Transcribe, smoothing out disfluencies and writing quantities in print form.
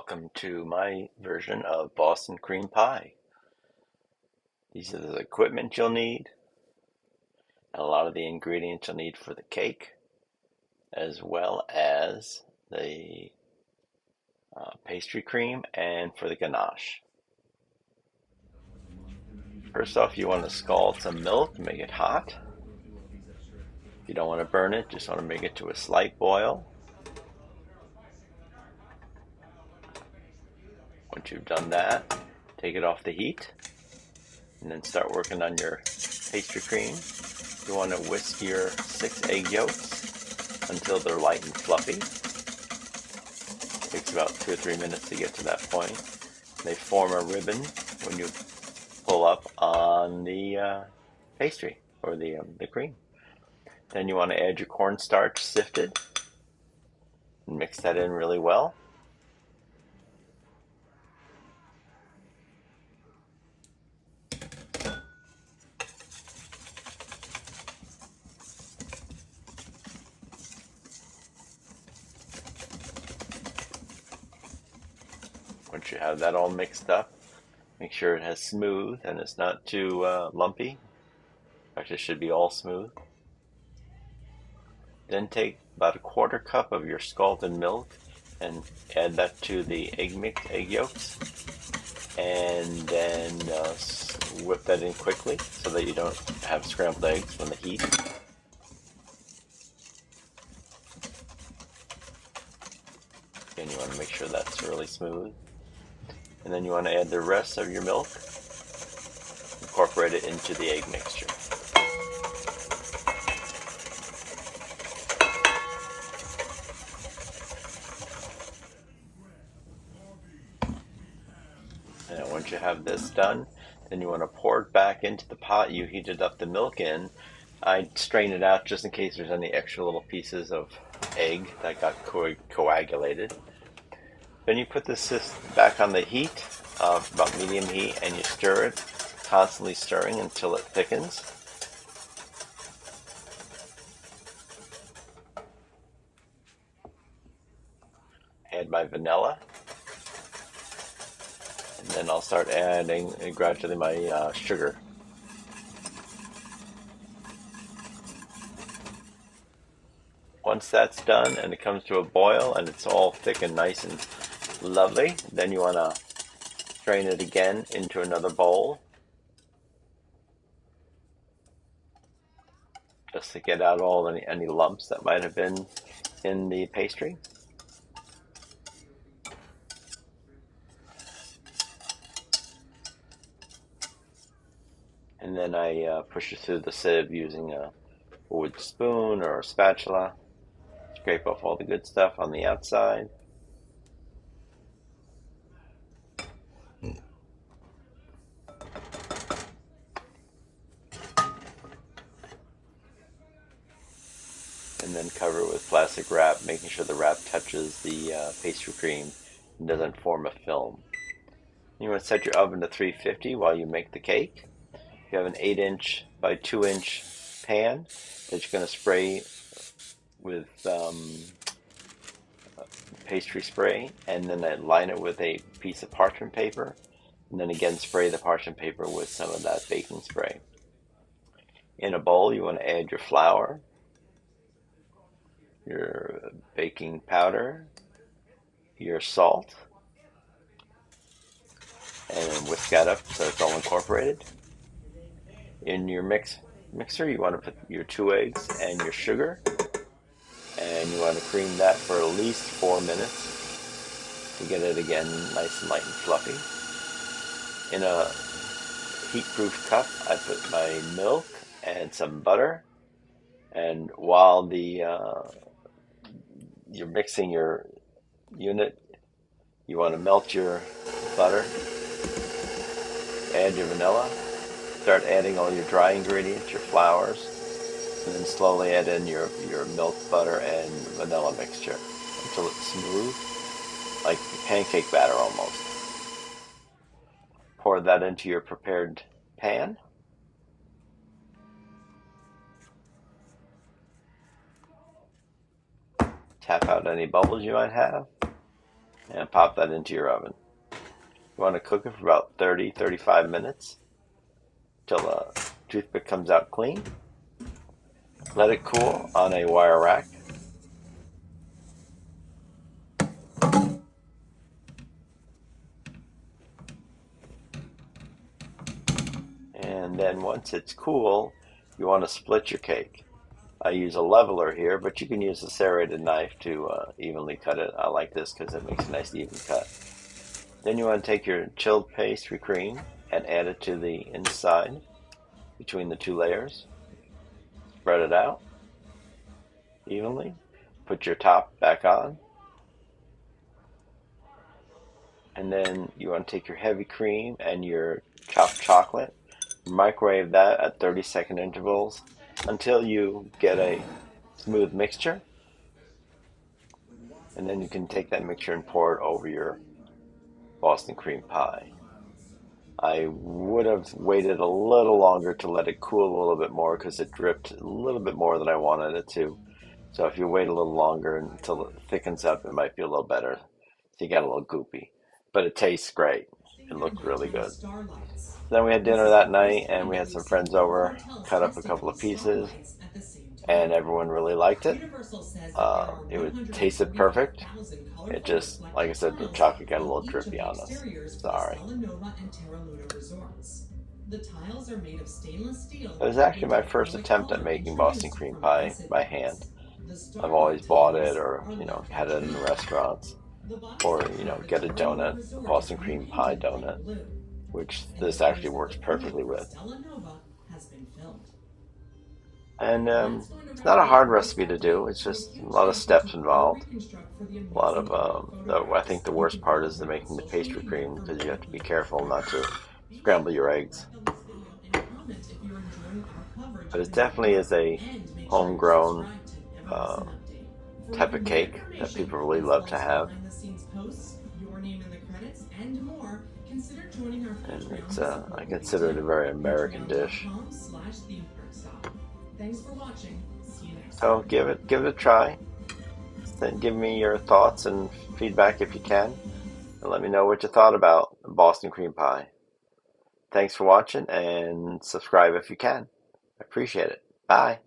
Welcome to my version of Boston cream pie. These are the equipment you'll need, and a lot of the ingredients you'll need for the cake, as well as the pastry cream and for the ganache. First off, you want to scald some milk, make it hot. You don't want to burn it, just want to make it to a slight boil. Once you've done that, take it off the heat and then start working on your pastry cream. You want to whisk your 6 egg yolks until they're light and fluffy. It takes about 2 or 3 minutes to get to that point. They form a ribbon when you pull up on the pastry or the cream. Then you want to add your cornstarch sifted and mix that in really well. Once you have that all mixed up, make sure it has smooth and it's not too lumpy. In fact, it should be all smooth. Then take about a 1/4 cup of your scalded milk and add that to the egg yolks, and then whip that in quickly so that you don't have scrambled eggs from the heat. Again, you want to make sure that's really smooth. And then you want to add the rest of your milk, incorporate it into the egg mixture. And once you have this done, then you want to pour it back into the pot you heated up the milk in. I'd strain it out just in case there's any extra little pieces of egg that got coagulated. Then you put this back on the heat, about medium heat, and you stir it, constantly stirring until it thickens. Add my vanilla. And then I'll start adding gradually my sugar. Once that's done and it comes to a boil and it's all thick and nice and lovely, then you want to strain it again into another bowl, just to get out all any lumps that might have been in the pastry. And then I push it through the sieve using a wood spoon or a spatula. Scrape off all the good stuff on the outside. And then cover it with plastic wrap, making sure the wrap touches the pastry cream and doesn't form a film. You want to set your oven to 350 while you make the cake. You have an 8-inch by 2-inch pan that you're going to spray with pastry spray, and then line it with a piece of parchment paper, and then again spray the parchment paper with some of that baking spray. In a bowl, you want to add your flour, your baking powder, your salt, and whisk that up so it's all incorporated. In your mixer, you want to put your 2 eggs and your sugar, and you want to cream that for at least 4 minutes to get it again nice and light and fluffy. In a heat-proof cup, I put my milk and some butter, and while you're mixing your unit, you want to melt your butter, add your vanilla, start adding all your dry ingredients, your flours, and then slowly add in your milk, butter, and vanilla mixture until it's smooth, like pancake batter almost. Pour that into your prepared pan. Tap out any bubbles you might have. and pop that into your oven. You want to cook it for about 30-35 minutes till the toothpick comes out clean. Let it cool on a wire rack. And then once it's cool, you want to split your cake. I use a leveler here, but you can use a serrated knife to evenly cut it. I like this because it makes a nice even cut. Then you want to take your chilled pastry cream and add it to the inside between the two layers. Spread it out evenly. Put your top back on. And then you want to take your heavy cream and your chopped chocolate, microwave that at 30-second intervals until you get a smooth mixture. And then you can take that mixture and pour it over your Boston cream pie. I would have waited a little longer to let it cool a little bit more because it dripped a little bit more than I wanted it to. So if you wait a little longer until it thickens up, it might be a little better. So you got a little goopy. But it tastes great. It looked really good. Then we had dinner that night and we had some friends over, cut up a couple of pieces, and everyone really liked it. It tasted perfect. It just, like I said, the chocolate got a little drippy on us. Sorry. It was actually my first attempt at making Boston cream pie by hand. I've always bought it or, had it in restaurants. Or, get a donut, a Boston cream pie donut, which this actually works perfectly with. And it's not a hard recipe to do. It's just a lot of steps involved. A lot of, I think the worst part is the making the pastry cream because you have to be careful not to scramble your eggs. But it definitely is a homegrown type of cake that people really love to have. And it's, I consider it a very American dish. So give it a try. Then give me your thoughts and feedback if you can. And let me know what you thought about Boston cream pie. Thanks for watching and subscribe if you can. I appreciate it. Bye.